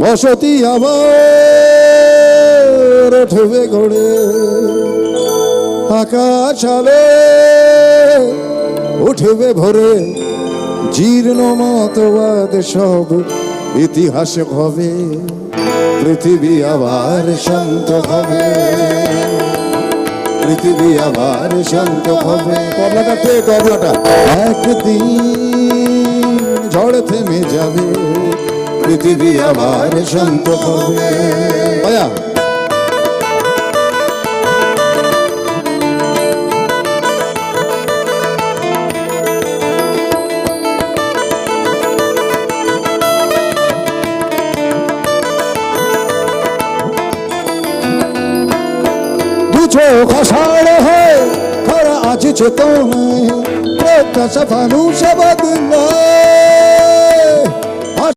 বসতি আবার উঠবে গড়ে, আকাশ আলো উঠবে ভরে, জীর্ণ মতবাদ সব ইতিহাস হবে, পৃথিবী আবার শান্ত হবে, পৃথিবী আবার শান্ত হবে। তবলাটা পে, তবলাটা। একদিন ঝড় থেমে যাবে, পৃথিবী আবার শান্ত হবে। ভাইয়া চোখ আষাঢ় হয়, খরা আজ চেতনায়, প্রত্যাশা ফানুষা বদলা,